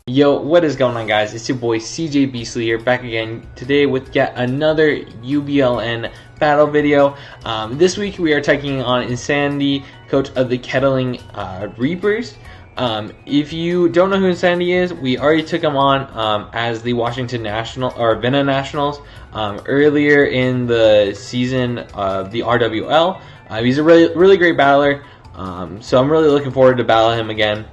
Yo, what is going on, guys? It's your boy CJ Beasley here, back again today with yet another UBLN battle video. This week we are taking on Insanity, coach of the Kettling Reapers. If you don't know who Insanity is, we already took him on as the Washington National or Vienna Nationals earlier in the season of the RWL. He's a really great battler, so I'm really looking forward to battle him again.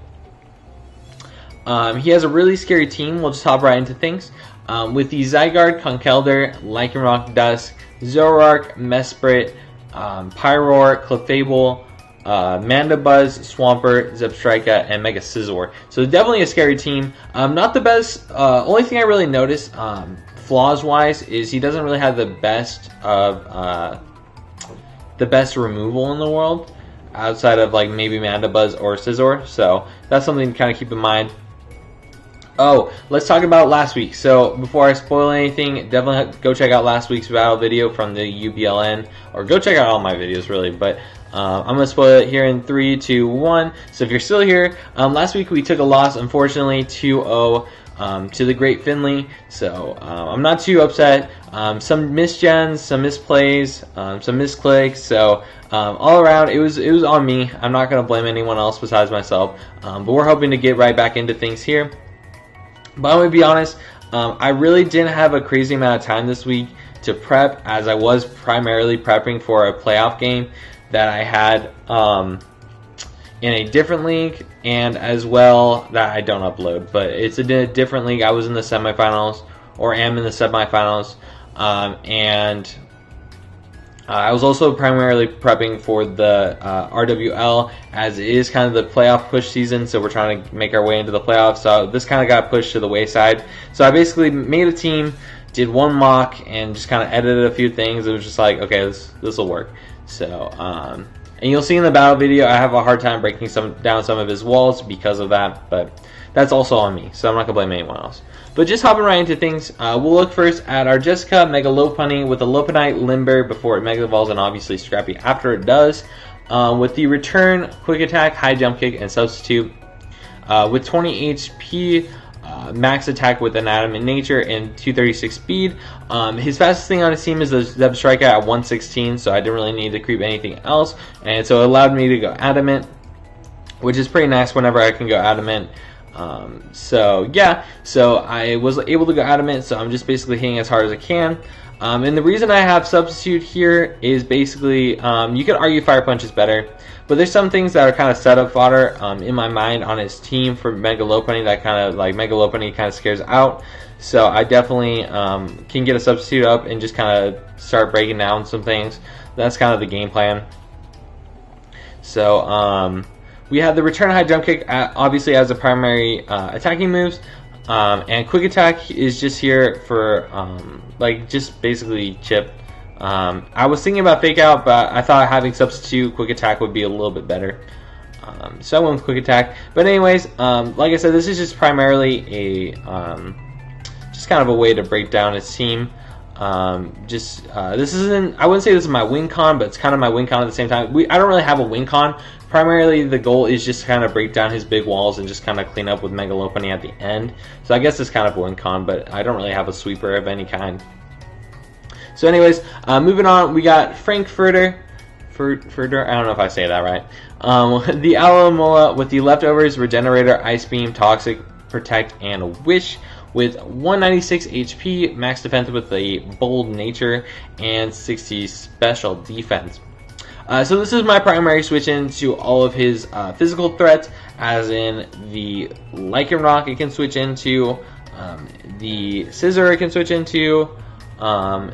He has a really scary team. We'll just hop right into things. With the Zygarde, Conkeldurr, Lycanroc, Dusk, Zoroark, Mesprit, Pyroar, Clefable, Mandibuzz, Swampert, Zebstrika, and Mega Scizor. So definitely a scary team. Not the best. Only thing I really noticed, flaws-wise, is he doesn't really have the best removal in the world, outside of like maybe Mandibuzz or Scizor. So that's something to kind of keep in mind. Oh, let's talk about last week. So before I spoil anything, definitely go check out last week's battle video from the UBLN, or go check out all my videos really, but I'm going to spoil it here in 3, 2, 1. So if you're still here, last week we took a loss, unfortunately, 2-0 to the Great Finley. So I'm not too upset. Some misgens, some misplays, some misclicks. So all around, it was on me. I'm not going to blame anyone else besides myself. But we're hoping to get right back into things here. But I'm going to be honest, I really didn't have a crazy amount of time this week to prep, as I was primarily prepping for a playoff game that I had in a different league, and as well that I don't upload. But it's a different league. I was in the semifinals, or am in the semifinals, and I was also primarily prepping for the RWL, as it is kind of the playoff push season, so we're trying to make our way into the playoffs. So this kind of got pushed to the wayside. So I basically made a team, did one mock, and just kind of edited a few things. It was just like, okay, this will work. So, and you'll see in the battle video, I have a hard time breaking down some of his walls because of that, but that's also on me, so I'm not going to blame anyone else. But just hopping right into things, we'll look first at our Jessica Mega Lopunny with a Lopunite Limber before it Mega Evolves, and obviously Scrappy after it does. With the Return, Quick Attack, High Jump Kick, and Substitute. With 20 HP, Max Attack with an Adamant Nature, and 236 Speed. His fastest thing on his team is the Zebstrika at 116, so I didn't really need to creep anything else. And so it allowed me to go Adamant, which is pretty nice whenever I can go Adamant. So yeah, so I was able to go Adamant, so I'm just basically hitting as hard as I can. And the reason I have Substitute here is basically, you could argue Fire Punch is better, but there's some things that are kind of setup fodder in my mind on his team for Mega Lopunny that kind of, like, Mega Lopunny kind of scares out. So I definitely can get a Substitute up and just kind of start breaking down some things. That's kind of the game plan. So we have the Return High Jump Kick, obviously as a primary attacking moves, and Quick Attack is just here for like just basically chip. I was thinking about Fake Out, but I thought having Substitute Quick Attack would be a little bit better. So I went with Quick Attack. But anyways, like I said, this is just primarily a just kind of a way to break down his team. This isn't, I wouldn't say this is my win con, but it's kind of my win con at the same time. I don't really have a win con. Primarily, the goal is just to kind of break down his big walls and just kind of clean up with Mega Lopunny at the end. So I guess it's kind of a win con, but I don't really have a sweeper of any kind. So anyways, moving on, we got Frankfurter. I don't know if I say that right. The Alomola with the leftovers, Regenerator, Ice Beam, Toxic, Protect, and Wish. With 196 HP, max defense with a bold nature, and 60 special defense. So this is my primary switch into all of his physical threats, as in the Lycanroc it can switch into, the Scizor it can switch into, I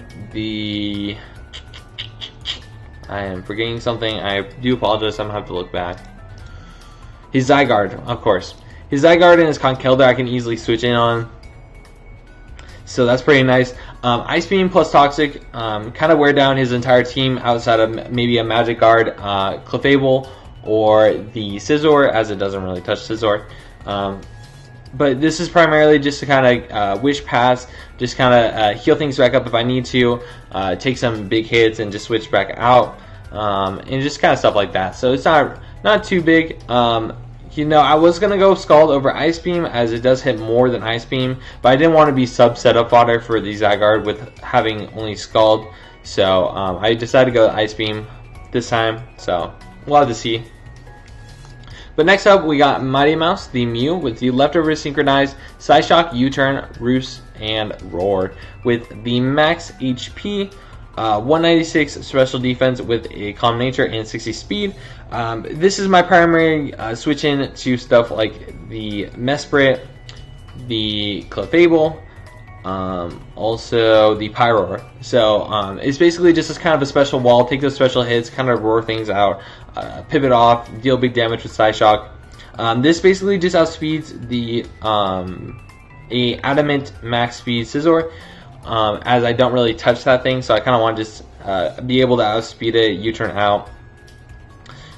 am forgetting something, I do apologize, I'm going to have to look back. His Zygarde, of course. His Zygarde and his Conkeldurr I can easily switch in on. So that's pretty nice. Ice Beam plus Toxic kind of wear down his entire team outside of maybe a Magic Guard, Clefable, or the Scizor, as it doesn't really touch Scizor. But this is primarily just to kind of Wish Pass, just kind of heal things back up if I need to, take some big hits and just switch back out, and just kind of stuff like that. So it's not too big. You know, I was going to go Scald over Ice Beam, as it does hit more than Ice Beam, but I didn't want to be sub-setup fodder for the Zygarde with having only Scald, so I decided to go Ice Beam this time, so we'll have to see. But next up, we got Mighty Mouse, the Mew, with the leftover synchronized Psyshock, U-Turn, Roost, and Roar, with the max HP, 196 special defense with a calm nature and 60 speed. This is my primary switch in to stuff like the Mesprit, the Clefable, also the Pyroar. So it's basically just this kind of a special wall, take those special hits, kind of roar things out, pivot off, deal big damage with Psyshock. This basically just outspeeds the a Adamant max speed Scizor, as I don't really touch that thing, so I kind of want to just be able to outspeed it, U-turn out.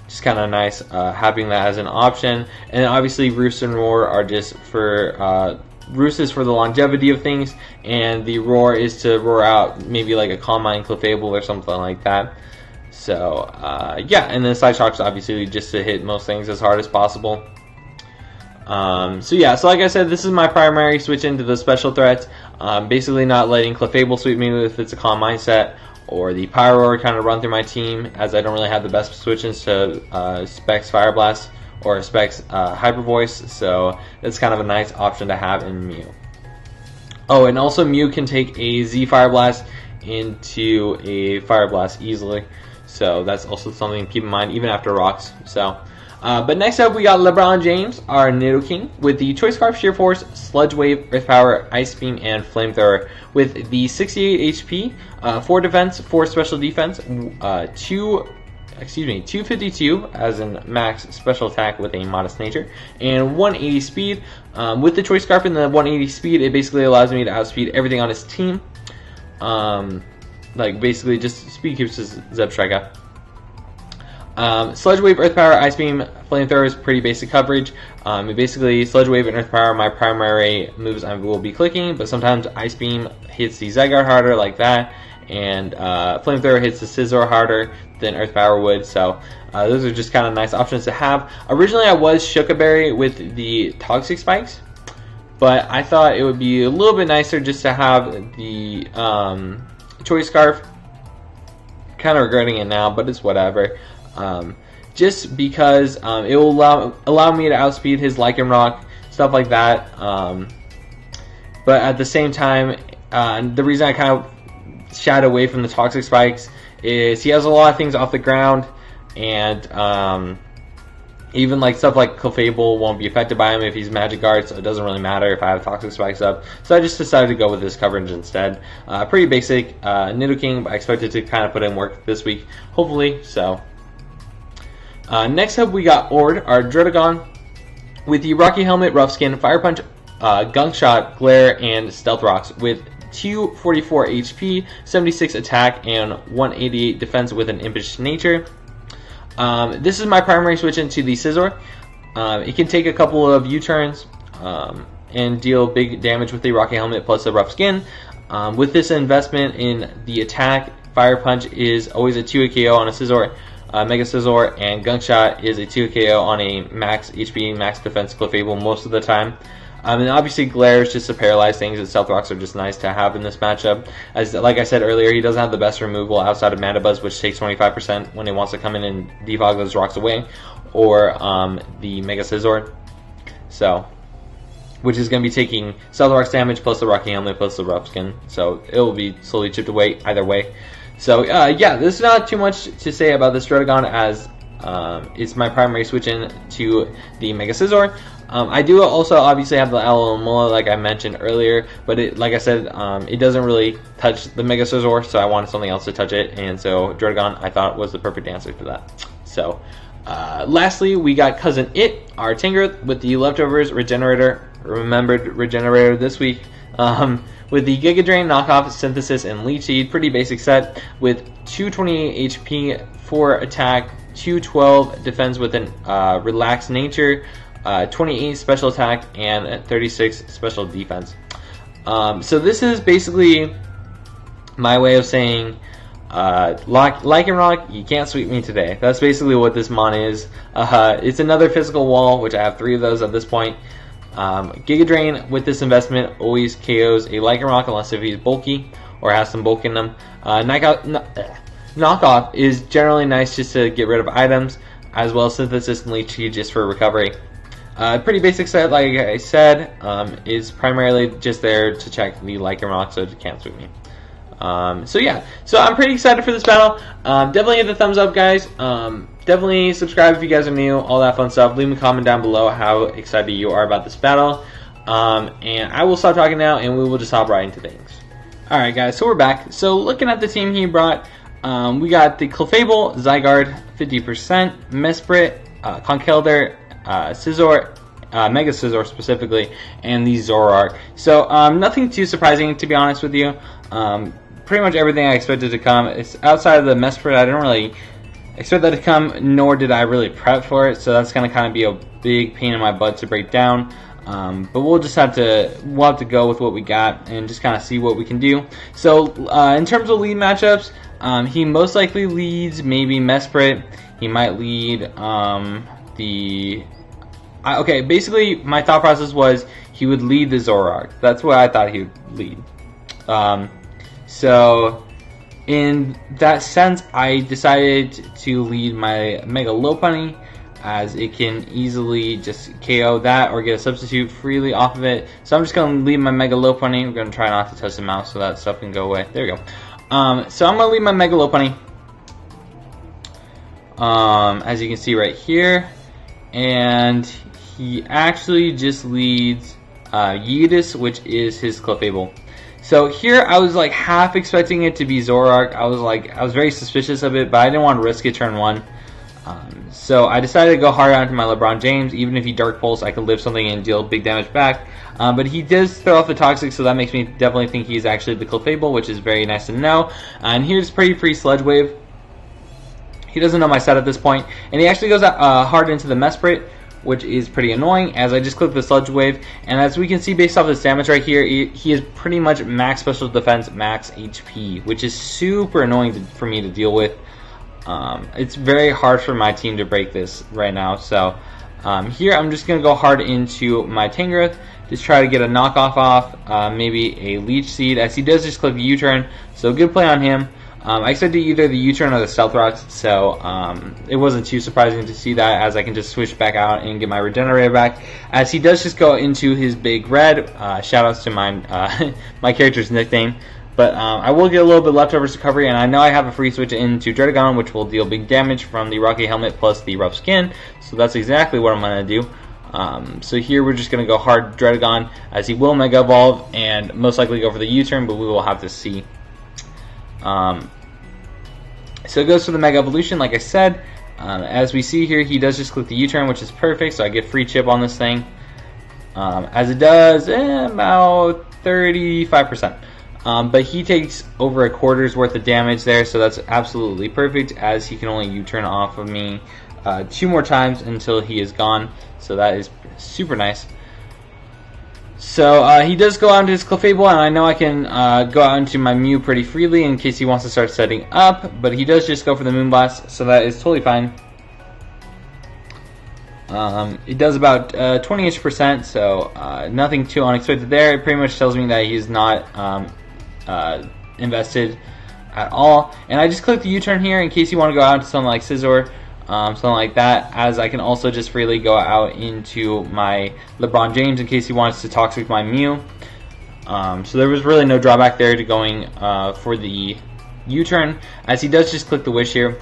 Just kind of nice having that as an option. And obviously Roost and Roar are just for Roost is for the longevity of things, and the Roar is to roar out maybe like a Calm Mind Clefable or something like that. So yeah, and then Psyshock's obviously just to hit most things as hard as possible. So yeah, so like I said, this is my primary switch into the special threats. Basically not letting Clefable sweep me if it's a Calm Mindset, or the Pyroar kind of run through my team, as I don't really have the best switch-ins to Specs Fire Blast or Specs Hyper Voice, so it's kind of a nice option to have in Mew. Oh, and also Mew can take a Z Fire Blast into a Fire Blast easily, so that's also something to keep in mind even after rocks. So, but next up we got LeBron James, our Nidoking, with the Choice Scarf, Sheer Force, Sludge Wave, Earth Power, Ice Beam, and Flamethrower, with the 68 HP, 4 defense, 4 special defense, 252 as in max special attack with a modest nature, and 180 speed. With the Choice Scarf and the 180 speed, it basically allows me to outspeed everything on his team. Like basically just speed keeps his Zebstrika. Sludge Wave, Earth Power, Ice Beam, Flamethrower is pretty basic coverage. Basically, Sludge Wave and Earth Power are my primary moves I will be clicking, but sometimes Ice Beam hits the Zygarde harder like that, and Flamethrower hits the Scizor harder than Earth Power would, so those are just kind of nice options to have. Originally I was Shukaberry with the Toxic Spikes, but I thought it would be a little bit nicer just to have the Choice Scarf. Kind of regretting it now, but it's whatever. Just because it will allow me to outspeed his Lycanroc, stuff like that. But at the same time, the reason I kind of shied away from the Toxic Spikes is he has a lot of things off the ground, and even like stuff like Clefable won't be affected by him if he's Magic Guard, so it doesn't really matter if I have Toxic Spikes up. So I just decided to go with this coverage instead. Pretty basic Nidoking, but I expected to kind of put in work this week, hopefully. So. Next up we got Ord, our Druddigon, with the Rocky Helmet, Rough Skin, Fire Punch, Gunk Shot, Glare, and Stealth Rocks, with 244 HP, 76 attack, and 188 defense with an Impish Nature. This is my primary switch into the Scizor. It can take a couple of U-turns and deal big damage with the Rocky Helmet plus the Rough Skin. With this investment in the attack, Fire Punch is always a 2-hit KO on a Scizor. Mega Scizor, and Gunk Shot is a 2 KO on a max HP, max defense Clefable most of the time. And obviously Glare is just to paralyze things, and Stealth Rocks are just nice to have in this matchup. As like I said earlier, he doesn't have the best removal outside of Mandibuzz, which takes 25% when he wants to come in and defog those rocks away, or the Mega Scizor. So, which is going to be taking Stealth Rocks damage plus the Rocky Helmet plus the Rough Skin. So it will be slowly chipped away either way. So yeah, there's not too much to say about this Druddigon, as it's my primary switch in to the Mega Scizor. I do also obviously have the Alomomola like I mentioned earlier, but like I said, it doesn't really touch the Mega Scizor, so I wanted something else to touch it, and so Druddigon I thought was the perfect answer for that. So lastly, we got Cousin It, our Tingrith, with the leftovers Regenerator, remembered Regenerator this week. With the Giga Drain, Knockoff, Synthesis, and Leech Seed, pretty basic set, with 228 HP, 4 attack, 212 defense with an relaxed nature, 28 special attack, and 36 special defense. So this is basically my way of saying Lycanroc, you can't sweep me today. That's basically what this mon is. It's another physical wall, which I have 3 of those at this point. Giga Drain with this investment always KOs a Lycanroc unless if he's bulky or has some bulk in them. Knockoff is generally nice just to get rid of items, as well as Synthesis and Leech just for recovery. Pretty basic set, like I said, is primarily just there to check the Lycanroc so it can't sweep me. So yeah, so I'm pretty excited for this battle. Definitely hit the thumbs up, guys. Definitely subscribe if you guys are new, all that fun stuff. Leave me a comment down below how excited you are about this battle. And I will stop talking now, and we will just hop right into things. Alright guys, so we're back. So looking at the team he brought, we got the Clefable, Zygarde, 50%, Mesprit, Conkeldurr, Scizor, Mega Scizor specifically, and the Zoroark. So nothing too surprising, to be honest with you. Pretty much everything I expected to come. It's outside of the Mesprit, I didn't really expect that to come, nor did I really prep for it. So that's gonna kind of be a big pain in my butt to break down. But we'll have to go with what we got and just kind of see what we can do. So in terms of lead matchups, he most likely leads maybe Mesprit. He might lead okay, basically my thought process was he would lead the Zoroark. That's what I thought he would lead. So in that sense, I decided to lead my Mega Lopunny, as it can easily just KO that or get a substitute freely off of it. So I'm just going to leave my Mega Lopunny. I'm going to try not to touch the mouse so that stuff can go away. There we go. So I'm going to leave my Mega Lopunny, as you can see right here. And he actually just leads Yeetus, which is his Clefable. So here I was like half expecting it to be Zoroark. I was very suspicious of it, but I didn't want to risk it turn 1. So I decided to go hard onto my LeBron James. Even if he Dark Pulse, I could lift something and deal big damage back. But he does throw off the Toxic, so that makes me definitely think he's actually the Clefable, which is very nice to know. And here's pretty free Sludge Wave. He doesn't know my set at this point, and he actually goes hard into the Mesprit, which is pretty annoying, as I just click the Sludge Wave. And as we can see based off this damage right here, he is pretty much max special defense, max HP, which is super annoying for me to deal with. It's very hard for my team to break this right now. So here I'm just going to go hard into my Tangrowth, just try to get a knockoff off, maybe a Leech Seed, as he does just click the U-turn, so good play on him. I expected either the U-turn or the Stealth Rocks, so it wasn't too surprising to see that, as I can just switch back out and get my Regenerator back, as he does just go into his Big Red. Shoutouts to my character's nickname. But I will get a little bit leftovers recovery, and I know I have a free switch into Dredagon, which will deal big damage from the Rocky Helmet plus the Rough Skin, so that's exactly what I'm going to do. So here we're just going to go hard Dredagon, as he will Mega Evolve, and most likely go for the U-turn, but we will have to see. So it goes for the Mega Evolution, like I said. As we see here, he does just click the U-turn, which is perfect, so I get free chip on this thing. As it does about 35%. But he takes over a quarter's worth of damage there, so that's absolutely perfect, as he can only U-turn off of me 2 more times until he is gone. So that is super nice. So he does go out into his Clefable, and I know I can go out into my Mew pretty freely in case he wants to start setting up, but he does just go for the Moonblast, so that is totally fine. It does about 20-ish%, so nothing too unexpected there. It pretty much tells me that he's not invested at all. And I just click the U-turn here in case you want to go out to something like Scizor, something like that, as I can also just freely go out into my LeBron James in case he wants to Toxic my Mew. So there was really no drawback there to going for the U-turn, as he does just click the Wish here,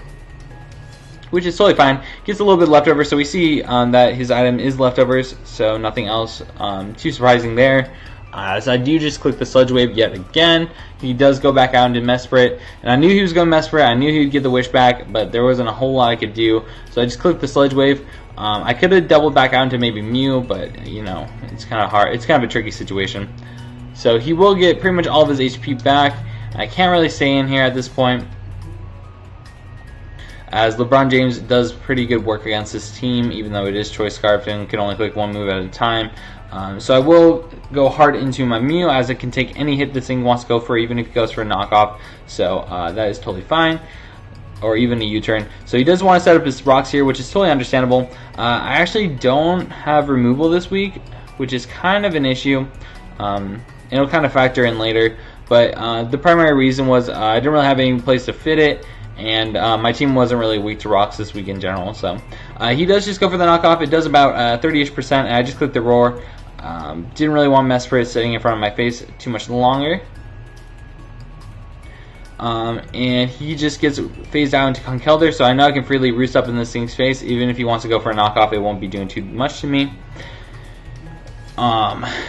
which is totally fine. Gets a little bit leftover, so we see that his item is leftovers, so nothing else too surprising there. So I do just click the Sludge Wave yet again. He does go back out into Mesprit, and I knew he was going to Mesprit. I knew he would get the Wish back, but there wasn't a whole lot I could do, so I just clicked the Sludge Wave. I could have doubled back out into maybe Mew, but you know, it's kind of hard. It's kind of a tricky situation. So he will get pretty much all of his HP back. I can't really stay in here at this point. as LeBron James does pretty good work against this team, even though it is choice scarfed and can only click one move at a time. So I will go hard into my Mew, as it can take any hit this thing wants to go for, even if he goes for a knockoff. So that is totally fine, or even a U-turn. So he does want to set up his rocks here, which is totally understandable. I actually don't have removal this week, which is kind of an issue. It'll kind of factor in later, but the primary reason was I didn't really have any place to fit it, and my team wasn't really weak to rocks this week in general. So he does just go for the knockoff. It does about 30ish%, and I just clicked the roar. Didn't really want Mesprit sitting in front of my face too much longer. And he just gets phased out into Conkeldurr, so I know I can freely roost up in this thing's face. Even if he wants to go for a knockoff, it won't be doing too much to me.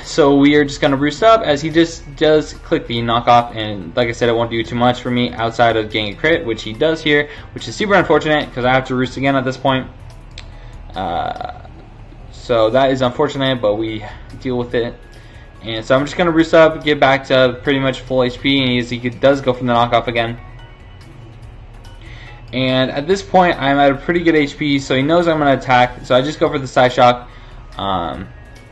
So we are just going to roost up, as he just does click the knockoff, and like I said, it won't do too much for me outside of getting a crit, which he does here, which is super unfortunate because I have to roost again at this point. So that is unfortunate, but we deal with it. And so I'm just going to roost up, get back to pretty much full HP, and he does go from the knockoff again. And at this point, I'm at a pretty good HP, so he knows I'm going to attack, so I just go for the side shock.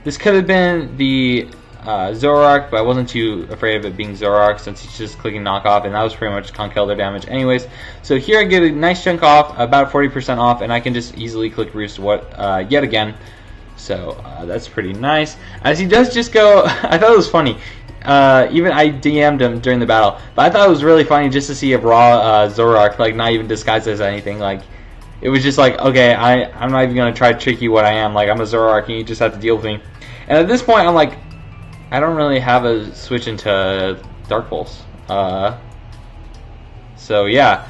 This could have been the Zoroark, but I wasn't too afraid of it being Zoroark since he's just clicking knockoff, and that was pretty much Conkeldurr damage anyways. So here I get a nice chunk off, about 40% off, and I can just easily click Roost yet again. So that's pretty nice. As he does just go, I thought it was funny. Even I DM'd him during the battle, but I thought it was really funny just to see a raw Zoroark, like not even disguised as anything. Like it was just like, okay, I'm not even gonna try to trick you what I am. Like I'm a Zoroark, and you just have to deal with me. And at this point, I'm like, I don't really have a switch into Dark Pulse. So yeah.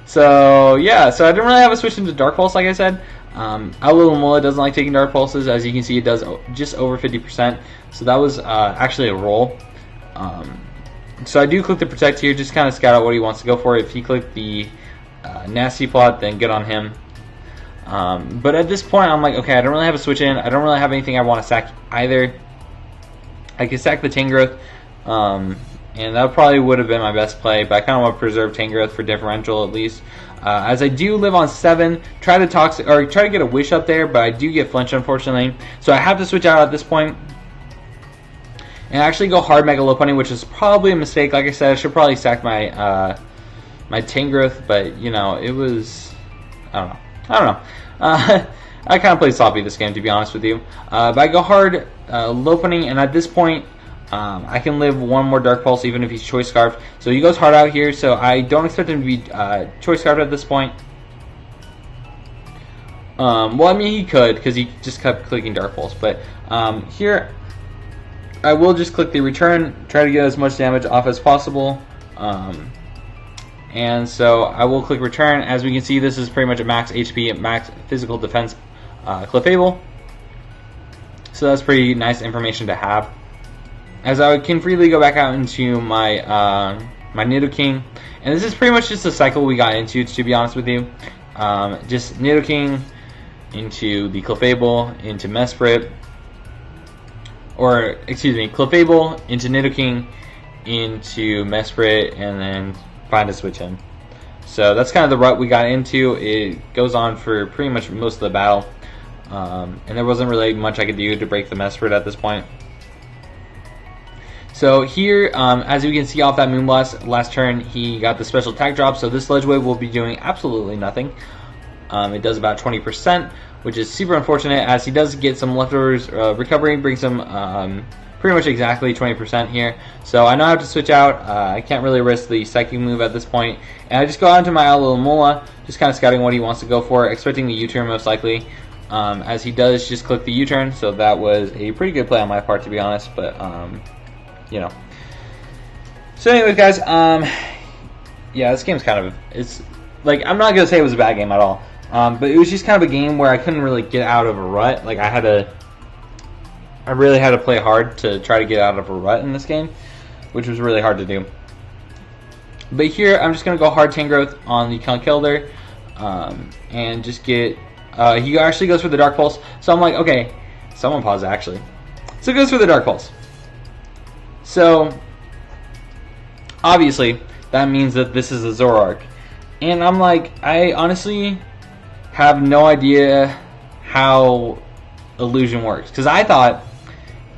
So I didn't really have a switch into Dark Pulse, like I said. Alomomola doesn't like taking Dark Pulses. As you can see, it does just over 50%. So that was actually a roll. So I do click the Protect here, just kind of scout out what he wants to go for. If he clicked the Nasty Plot, then good on him. But at this point, I'm like, okay, I don't really have a switch in. I don't really have anything I want to sack either. I could sack the Tangrowth, and that probably would have been my best play, but I kind of want to preserve Tangrowth for differential at least. As I do live on 7, try to get a Wish up there, but I do get flinch unfortunately. So I have to switch out at this point and actually go hard Mega Lopunny, which is probably a mistake. Like I said, I should probably sack my my Tangrowth, but you know, it was, I don't know. I kind of played sloppy this game, to be honest with you. But I go hard Lopunny, and at this point, I can live one more Dark Pulse even if he's Choice Scarfed. So he goes hard out here, so I don't expect him to be Choice Scarfed at this point. Well, I mean, he could, because he just kept clicking Dark Pulse. But here, I will just click the return, try to get as much damage off as possible. And so I will click return. As we can see, this is pretty much a max HP, max physical defense Clefable. So that's pretty nice information to have. As I can freely go back out into my my Nidoking, and this is pretty much just a cycle we got into, to be honest with you. Just Nidoking into the Clefable, into Mesprit, or excuse me, Clefable into Nidoking, into Mesprit, and then find a switch in. So that's kind of the rut we got into. It goes on for pretty much most of the battle, and there wasn't really much I could do to break the Mesprit at this point. So here, as you can see off that Moonblast last turn, he got the special attack drop, so this Ledge Wave will be doing absolutely nothing. It does about 20%, which is super unfortunate, as he does get some leftovers recovery, brings him pretty much exactly 20% here. So I know I have to switch out. I can't really risk the Psychic move at this point. And I just go out into my Alomomola, just kind of scouting what he wants to go for, expecting the U-turn most likely. As he does just click the U-turn, so that was a pretty good play on my part, to be honest, but you know. So anyways, guys, yeah, this game's kind of, it's like, I'm not gonna say it was a bad game at all, but it was just kind of a game where I couldn't really get out of a rut. Like I really had to play hard to try to get out of a rut in this game, which was really hard to do. But here, I'm just gonna go hard Tangrowth on the Conkeldurr, and just get. He actually goes for the Dark Pulse, so I'm like, okay, someone pause actually. So it goes for the Dark Pulse. So obviously that means that this is a Zoroark, And I'm like, I honestly have no idea how illusion works, because I thought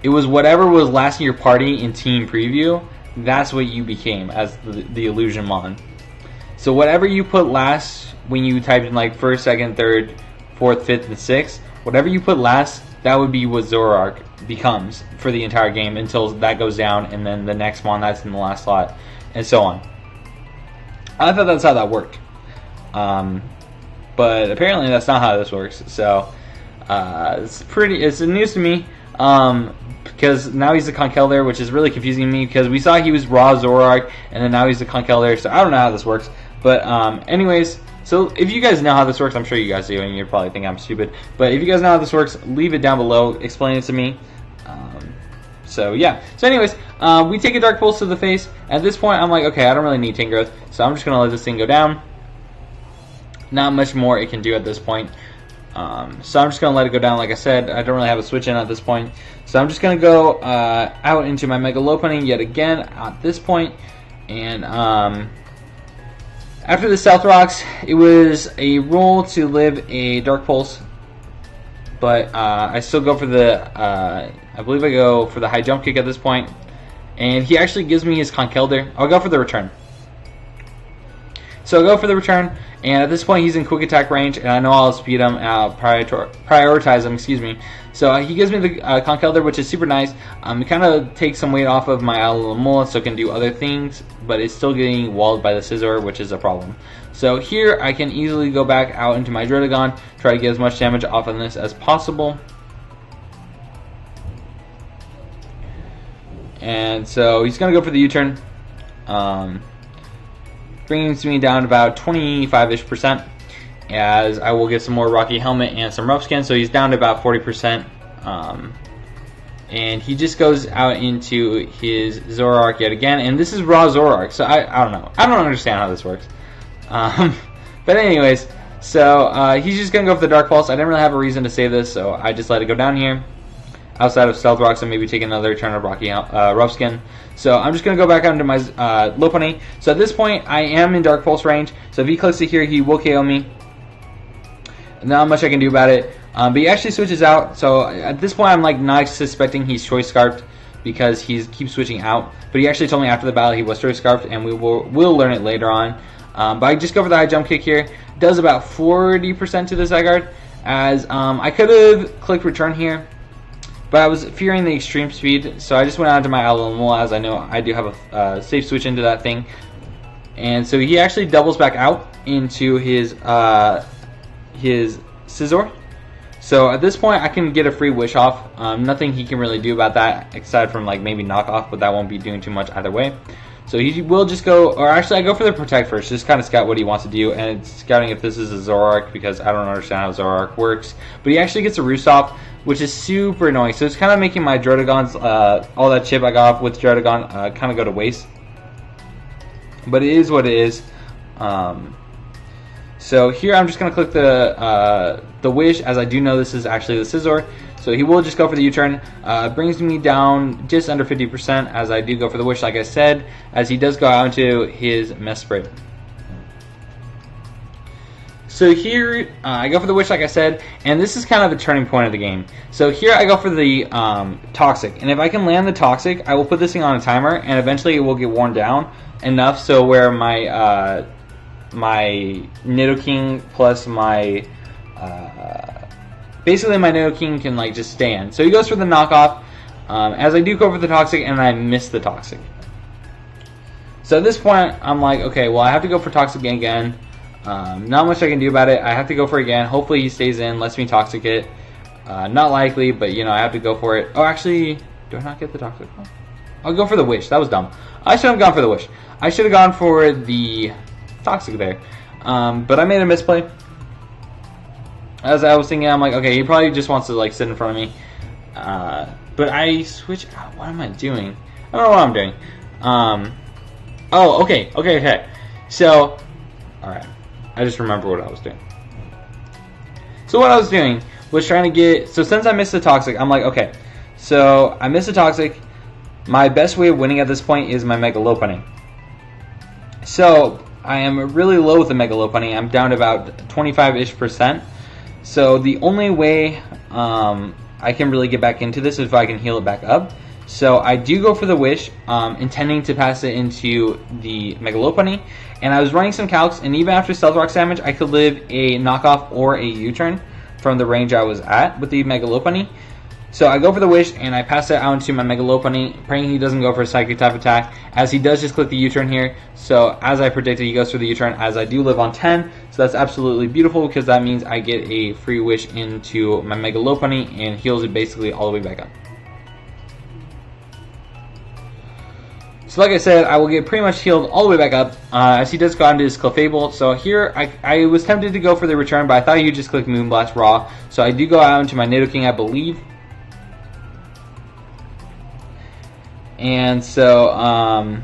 it was whatever was last in your party in team preview, that's what you became as the illusion mon. So whatever you put last when you typed in like first, second, third, fourth, fifth, and sixth, whatever you put last, that would be what Zoroark becomes for the entire game until that goes down, and then the next mon that's in the last slot, and so on. I thought that's how that worked. But apparently that's not how this works. So it's news to me. Because now he's a Conkeldurr, which is really confusing me, because we saw he was raw Zoroark, and then now he's a Conkeldurr, so I don't know how this works. But anyways, so if you guys know how this works, I'm sure you guys do, and you're probably thinking I'm stupid. But if you guys know how this works, leave it down below, explain it to me. So yeah. So anyways, we take a Dark Pulse to the face. At this point, I'm like, okay, I don't really need Tank Growth, so I'm just going to let this thing go down. Not much more it can do at this point. So I'm just going to let it go down. Like I said, I don't really have a switch in at this point. So I'm just going to go out into my Mega Lopunny yet again at this point. And after the Stealth Rocks, it was a roll to live a Dark Pulse. But I still go for the, I believe I go for the High Jump Kick at this point. And he actually gives me his Conkeldurr. I'll go for the return. So I'll go for the return, and at this point he's in quick attack range, and I know I'll speed him, prioritize him, excuse me. So he gives me the Conkeldurr, which is super nice. It kind of takes some weight off of my Alomomola, so it can do other things, but it's still getting walled by the Scizor, which is a problem. So here I can easily go back out into my Druddigon, try to get as much damage off on this as possible. And so he's going to go for the U-turn. Brings me down to about 25-ish%, as I will get some more Rocky Helmet and some Rough Skin, so he's down to about 40%. And he just goes out into his Zoroark yet again, and this is raw Zoroark, so I don't know. I don't understand how this works. But anyways, so he's just going to go for the Dark Pulse. I didn't really have a reason to say this, so I just let it go down here. Outside of Stealth Rocks, and maybe take another turn of Rocky Rough Skin. So I'm just going to go back out into my Lopunny. So at this point, I am in Dark Pulse range. So if he clicks it here, he will KO me. Not much I can do about it. But he actually switches out. So at this point, I'm like not suspecting he's Choice Scarfed, because he keeps switching out. But he actually told me after the battle he was Choice Scarfed, and we'll learn it later on. But I just go for the High Jump Kick here. Does about 40% to the Zygarde, as I could have clicked Return here, but I was fearing the extreme speed, so I just went out to my Alomomola, as I know I do have a safe switch into that thing. And so he actually doubles back out into his Scizor. So at this point I can get a free Wish Off. Nothing he can really do about that, aside from like maybe Knock Off, but that won't be doing too much either way. So he will just go, or actually I go for the Protect first, just kind of scout what he wants to do, and it's scouting if this is a Zoroark, because I don't understand how Zoroark works. But he actually gets a Roost Off, which is super annoying. So it's kind of making my Druddigons, all that chip I got off with Druddigon, kind of go to waste. But it is what it is. So here I'm just going to click the Wish, as I do know this is actually the Scizor. So he will just go for the U-turn. Brings me down just under 50%, as I do go for the Wish, like I said, as he does go out into his Mesprit. So here, I go for the Wish, like I said, and this is kind of the turning point of the game. So here I go for the Toxic, and if I can land the Toxic, I will put this thing on a timer, and eventually it will get worn down enough so where my my Nidoking plus my basically my Nidoking can like just stand. So he goes for the knockoff, as I do go for the Toxic, and I miss the Toxic. So at this point, I'm like, okay, well I have to go for Toxic again. Not much I can do about it. I have to go for it again. Hopefully he stays in, lets me Toxic it. Not likely, but you know, I have to go for it. Oh, actually, do I not get the Toxic? I'll go for the Wish. That was dumb. I should have gone for the Wish. I should have gone for the Toxic there. But I made a misplay. As I was thinking, I'm like, okay, he probably just wants to like sit in front of me. But I switch out. What am I doing? I don't know what I'm doing. Oh, okay. So, alright. I just remember what I was doing. So what I was doing was trying to get... So since I missed the Toxic, I'm like, okay. So I missed the Toxic. My best way of winning at this point is my Mega Lopunny. So I am really low with the Mega Lopunny. I'm down to about 25-ish%. So the only way I can really get back into this is if I can heal it back up. So I do go for the Wish, intending to pass it into the Mega Lopunny. And I was running some calcs, and even after Stealth Rock's damage, I could live a knockoff or a U-turn from the range I was at with the Mega Lopunny. So I go for the Wish, and I pass it out into my Mega Lopunny, praying he doesn't go for a Psychic type attack, as he does just click the U-turn here. So as I predicted, he goes for the U-turn, as I do live on 10. So that's absolutely beautiful, because that means I get a free Wish into my Mega Lopunny, and heals it basically all the way back up. So like I said, I will get pretty much healed all the way back up, as he does go into his Clefable. So here, I was tempted to go for the return, but I thought he'd just click Moonblast Raw. So I do go out into my Nidoking, I believe. And so,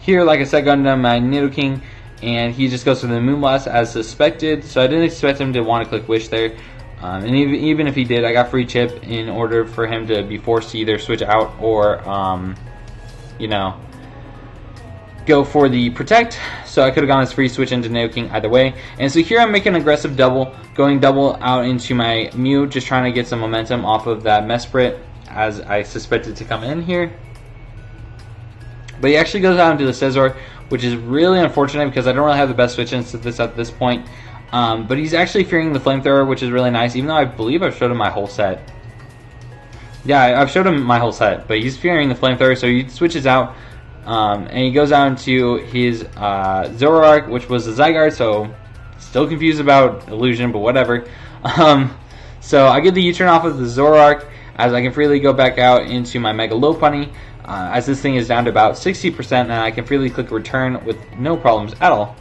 here, like I said, going into my Nidoking, and he just goes for the Moonblast as suspected. So I didn't expect him to want to click Wish there. And even if he did, I got free chip in order for him to be forced to either switch out or, you know, go for the Protect. So I could have gone as free switch into Nidoking either way. And so here I'm making an aggressive double, going double out into my Mew, just trying to get some momentum off of that Mesprit as I suspected to come in here. But he actually goes out into the Scizor, which is really unfortunate because I don't really have the best switch into this at this point. But he's actually fearing the Flamethrower, which is really nice, even though I believe I've showed him my whole set. Yeah, I've showed him my whole set, but he's fearing the Flamethrower, so he switches out. And he goes out into his Zoroark, which was the Zygarde, so still confused about Illusion, but whatever. So I get the U-turn off of the Zoroark, as I can freely go back out into my Mega Lopunny, as this thing is down to about 60%, and I can freely click Return with no problems at all.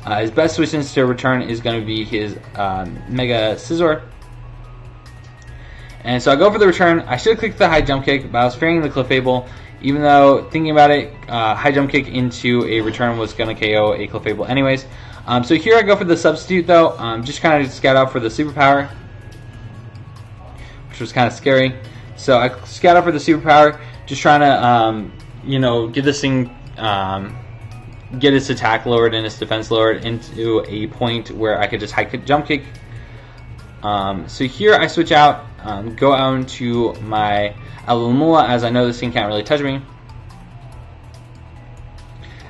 His best switch into Return is going to be his Mega Scizor. And so I go for the Return. I should have clicked the High Jump Kick, but I was fearing the Clefable. Even though, thinking about it, High Jump Kick into a Return was going to KO a Clefable anyways. So here I go for the Substitute though, just kind of scout out for the Superpower, which was kind of scary. So I scout out for the Superpower, just trying to, you know, get this thing, get its attack lowered and its defense lowered into a point where I could just High Jump Kick. So here I switch out, go out into my Alumula, as I know this thing can't really touch me.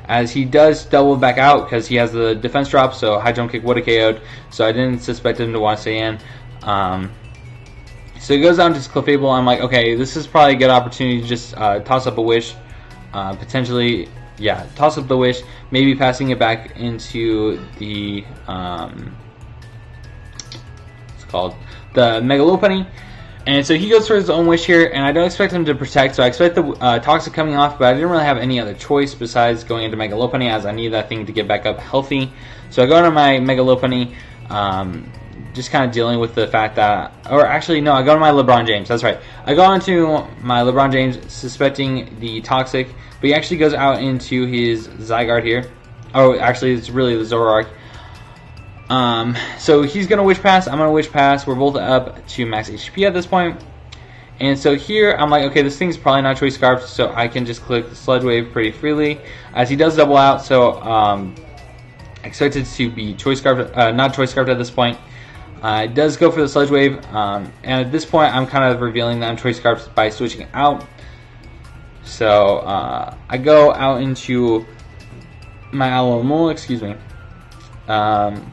As he does double back out because he has the defense drop, so High Jump Kick would have KO'd, so I didn't suspect him to want to stay in. So he goes down to his Clefable. I'm like, okay, this is probably a good opportunity to just toss up a Wish. Potentially, yeah, toss up the Wish, maybe passing it back into the, what's it called, the Mega Lopunny. And so he goes for his own Wish here, and I don't expect him to Protect, so I expect the Toxic coming off, but I didn't really have any other choice besides going into Mega Lopunny, as I need that thing to get back up healthy. So I go into my Mega Lopunny, just kind of dealing with the fact that, or actually no, I go to my LeBron James, that's right. I go into my LeBron James suspecting the Toxic, but he actually goes out into his Zygarde here. Oh, actually it's really the Zoroark. So he's going to Wish Pass, I'm going to Wish Pass, we're both up to max HP at this point. And so here, I'm like, okay, this thing's probably not Choice Scarf, so I can just click Sludge Wave pretty freely, as he does double out, so, expected to be Choice Scarf, not Choice Scarf at this point. It does go for the Sludge Wave, and at this point, I'm kind of revealing that I'm Choice Scarf by switching out. So, I go out into my Alumula, excuse me.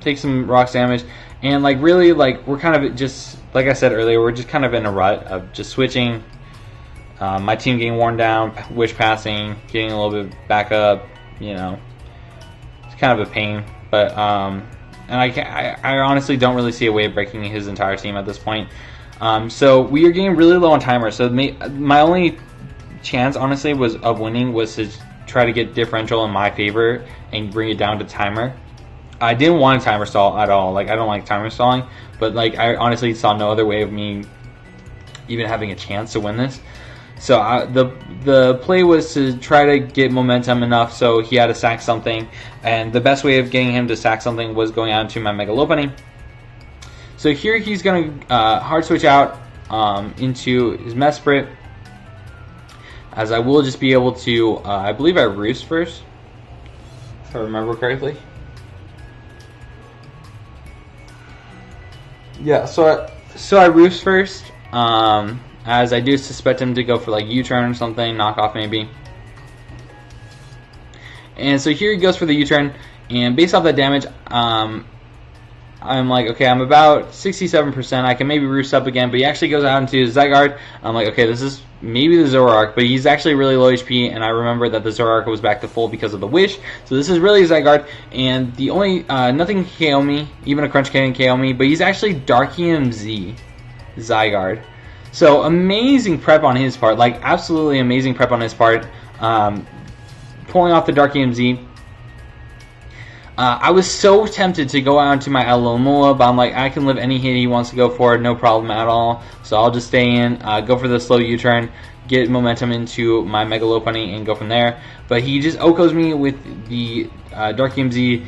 Take some rocks damage, and like really, like we're kind of just, like I said earlier, we're just kind of in a rut of just switching, my team getting worn down, Wish Passing, getting a little bit back up, you know, it's kind of a pain, but and I honestly don't really see a way of breaking his entire team at this point. So we are getting really low on timer, so my only chance honestly of winning was to try to get differential in my favor and bring it down to timer. I didn't want a timer stall at all. Like, I don't like timer stalling, but like I honestly saw no other way of me even having a chance to win this. So the play was to try to get momentum enough so he had to sack something, and the best way of getting him to sack something was going out into my Mega Lopunny. So here he's going to hard switch out into his Mesprit, as I will just be able to, I believe I Roost first. if I remember correctly. Yeah, so I roofs first, as I do suspect him to go for like U-turn or something, knockoff maybe. And so here he goes for the U-turn, and based off that damage, I'm like, okay, I'm about 67%. I can maybe roost up again, but he actually goes out into Zygarde. I'm like, okay, this is maybe the Zoroark, but he's actually really low HP, and I remember that the Zoroark was back to full because of the Wish. So this is really Zygarde, and the only nothing can KO me, even a Crunch can't KO me, but he's actually Dark EMZ Zygarde. So amazing prep on his part, like absolutely amazing prep on his part. Pulling off the Dark EMZ. I was so tempted to go out into my Alomola, but I'm like, I can live any hit he wants to go for, no problem at all. So I'll just stay in, go for the slow U-turn, get momentum into my Mega Lopunny, and go from there. But he just OHKOs me with the Dark EMZ.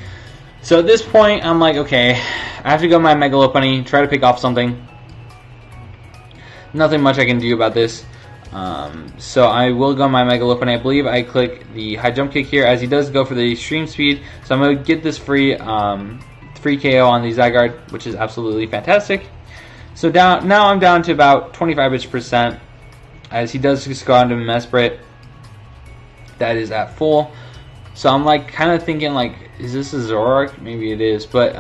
So at this point, I'm like, okay, I have to go my Mega Lopunny, try to pick off something. Nothing much I can do about this. So I will go my Mega Lopunny. I believe I click the high jump kick here as he does go for the extreme speed. So I'm going to get this free KO on the Zygarde, which is absolutely fantastic. So now I'm down to about 25% as he does just go on to Mesprit. That is at full. So I'm like kind of thinking like, is this a Zoroark? Maybe it is, but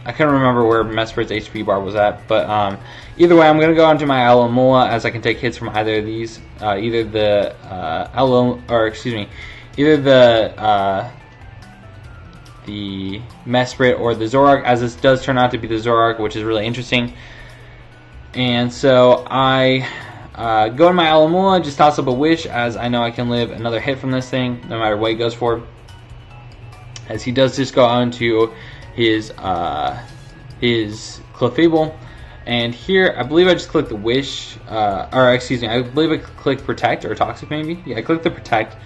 I couldn't remember where Mesprit's HP bar was at, but either way, I'm going to go onto my Alomola as I can take hits from either of these, either the the Mesprit or the Zoroark, as this does turn out to be the Zoroark, which is really interesting. And so I go to my Alomola, just toss up a Wish, as I know I can live another hit from this thing, no matter what he goes for. As he does just go on to his Clefable, and here I believe I just clicked the Wish, or excuse me, I believe I clicked Protect or Toxic maybe. Yeah, I clicked the Protect,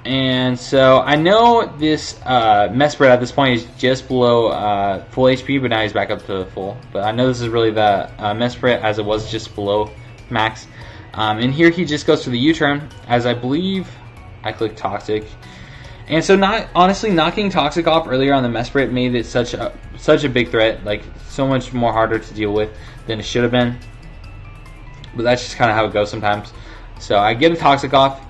and so I know this Mesprit at this point is just below full HP, but now he's back up to full. But I know this is really the Mesprit as it was just below max. And here he just goes to the U-turn, as I believe I clicked Toxic. And so, honestly, knocking Toxic off earlier on the Mesprit made it such a big threat, like so much more harder to deal with than it should have been. But that's just kind of how it goes sometimes. So I get a Toxic off.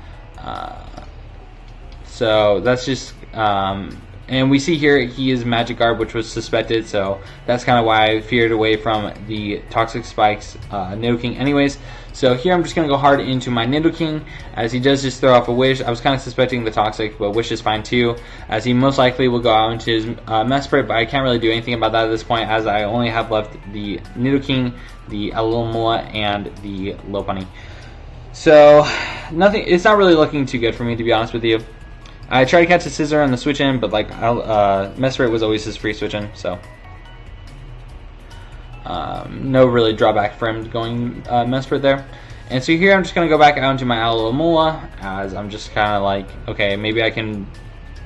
So that's just, and we see here he is Magic Guard, which was suspected. So that's kind of why I veered away from the Toxic Spikes Nidoking anyways. So here I'm just going to go hard into my Nidoking, as he does just throw off a Wish. I was kind of suspecting the Toxic, but Wish is fine too, as he most likely will go out into his Mesprit, but I can't really do anything about that at this point, as I only have left the Nidoking, the Alomola, and the Lopunny. So it's not really looking too good for me, to be honest with you. I tried to catch a Scizor on the switch in, but like Mesprit was always his free switch in, so no really drawback for him going Mesprit there. And so here I'm just going to go back out into my Alomola, as I'm just kind of like, okay, maybe I can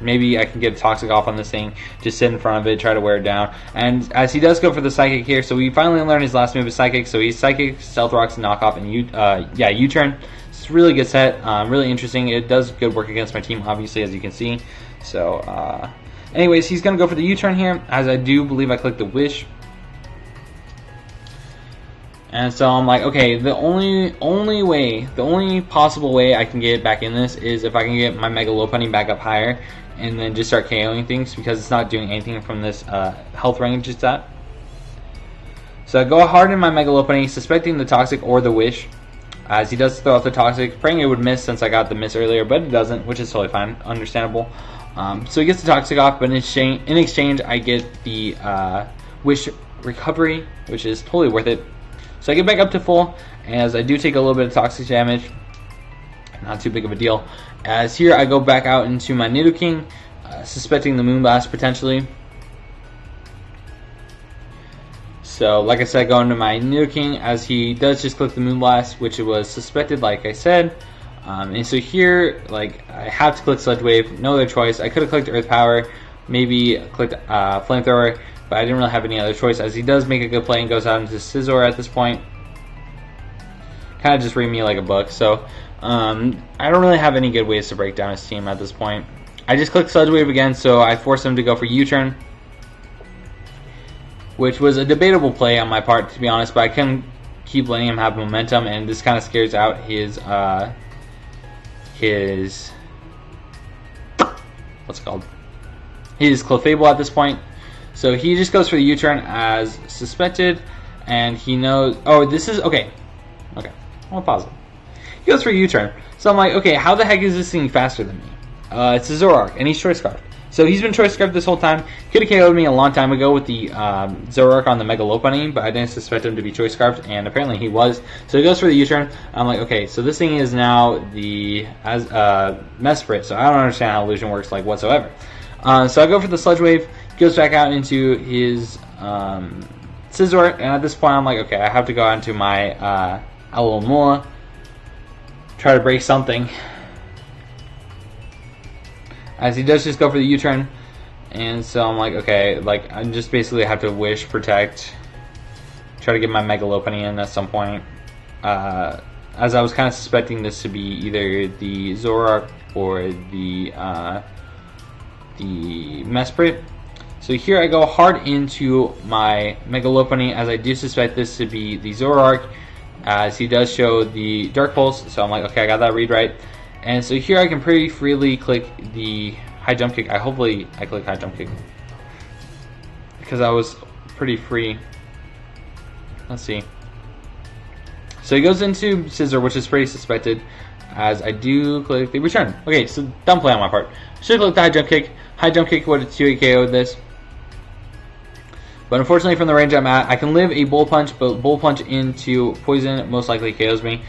get a Toxic off on this thing, just sit in front of it, try to wear it down. And as he does go for the Psychic here, so we finally learned his last move is Psychic, so he's Psychic, Stealth Rocks, and Knockoff, and U-turn. It's a really good set, really interesting. It does good work against my team, obviously, as you can see. So anyways, he's going to go for the U-turn here, as I do believe I clicked the Wish. And so I'm like, okay, the only possible way I can get back in this is if I can get my Mega Lopunny back up higher and then just start KOing things, because it's not doing anything from this health range it's at. So I go hard in my Mega Lopunny, suspecting the Toxic or the Wish, as he does throw out the Toxic, praying it would miss since I got the miss earlier, but it doesn't, which is totally fine, understandable. So he gets the Toxic off, but in exchange I get the Wish Recovery, which is totally worth it. So I get back up to full, as I do take a little bit of Toxic damage. Not too big of a deal. As here I go back out into my Nidoking, suspecting the Moonblast potentially. So like I said, going to my Nidoking, as he does just click the Moonblast, which was suspected like I said. And so here, like, I have to click Sludge Wave, no other choice. I could have clicked Earth Power, maybe clicked Flamethrower, but I didn't really have any other choice, as he does make a good play and goes out into Scizor at this point. Kind of just read me like a book, so I don't really have any good ways to break down his team at this point. I just clicked Sludge Wave again, so I forced him to go for U-turn, which was a debatable play on my part, to be honest, but I couldn't keep letting him have momentum, and this kind of scares out his what's it called? His Clefable at this point. So he just goes for the U-turn as suspected, and he knows. Oh, this is okay. Okay, I'll pause it. He goes for a U-turn. So I'm like, okay, how the heck is this thing faster than me? It's a Zoroark, and he's Choice Scarfed. So he's been Choice Scarfed this whole time. Could have KO'd me a long time ago with the Zoroark on the Mega Lopunny, but I didn't suspect him to be Choice Scarfed, and apparently he was. So he goes for the U-turn. I'm like, okay, so this thing is now the Mesprit, so I don't understand how Illusion works like whatsoever. So I go for the Sludge Wave. He goes back out into his Scizor, and at this point I'm like, okay, I have to go out into my Alomola, try to break something. As he does just go for the U-turn, and so I'm like, okay, like I just basically have to Wish, Protect, try to get my Mega Lopunny in at some point. As I was kind of suspecting this to be either the Zoroark or the Mesprit. So here I go hard into my Mega Lopunny, as I do suspect this to be the Zoroark, as he does show the Dark Pulse. So I'm like, okay, I got that read right. And so here I can pretty freely click the High Jump Kick. Hopefully I click High Jump Kick, because I was pretty free. Let's see. So he goes into Scizor, which is pretty suspected, as I do click the Return. Okay, so dumb play on my part. Should have clicked the High Jump Kick. High Jump Kick would have 2-8 KO'd this. But unfortunately from the range I'm at, I can live a Bull Punch, but Bull Punch into Poison most likely KOs me,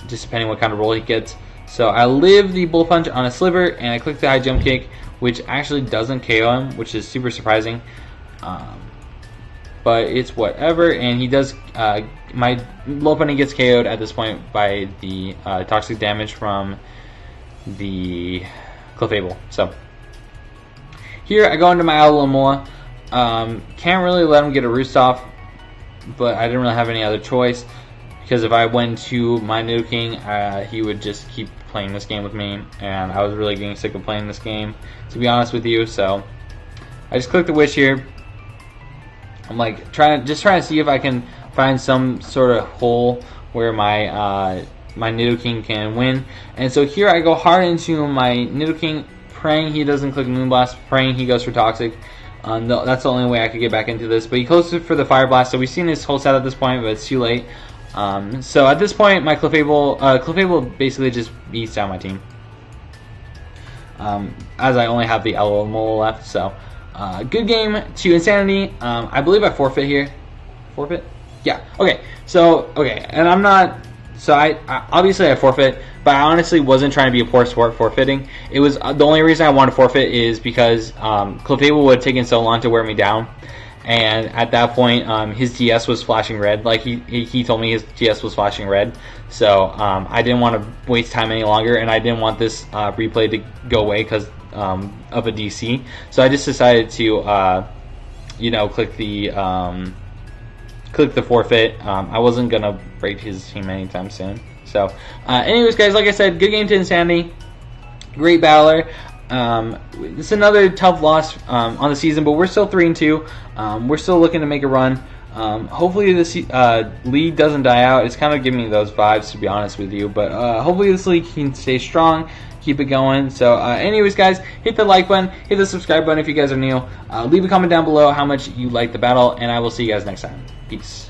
just depending what kind of roll he gets. So I live the Bull Punch on a Sliver, and I click the High Jump Kick, which actually doesn't KO him, which is super surprising. But it's whatever, and he does. My Lopunny gets KO'd at this point by the toxic damage from the Clefable. So here I go into my Alomola. Can't really let him get a Roost off, but I didn't really have any other choice, because if I went to my Nidoking, he would just keep playing this game with me, and I was really getting sick of playing this game, to be honest with you. So I just clicked the Wish here. I'm like trying to see if I can find some sort of hole where my my Nidoking can win. And so here I go hard into my Nidoking, praying he doesn't click Moonblast, praying he goes for Toxic. No, that's the only way I could get back into this. But he closed it for the Fire Blast, so we've seen his whole set at this point, but it's too late. So at this point, my Clefable basically just beats down my team, as I only have the Alomola left. So good game to Insanity. I believe I forfeit here. Forfeit? Yeah. Okay. So and I'm not. So I obviously I forfeit, but I honestly wasn't trying to be a poor sport forfeiting. It was the only reason I wanted to forfeit is because Clefable would have taken so long to wear me down. And at that point, his DS was flashing red. Like he told me his DS was flashing red. So I didn't want to waste time any longer, and I didn't want this replay to go away because of a DC. So I just decided to, click the forfeit. I wasn't gonna break his team anytime soon. So, anyways, guys, like I said, good game to Insanity. Great battler. It's another tough loss on the season, but we're still 3-2. We're still looking to make a run. Hopefully this league doesn't die out. It's kind of giving me those vibes, to be honest with you. But hopefully this league can stay strong, keep it going. So anyways, guys, hit the like button, hit the subscribe button if you guys are new. Leave a comment down below how much you like the battle, and I will see you guys next time. Peace.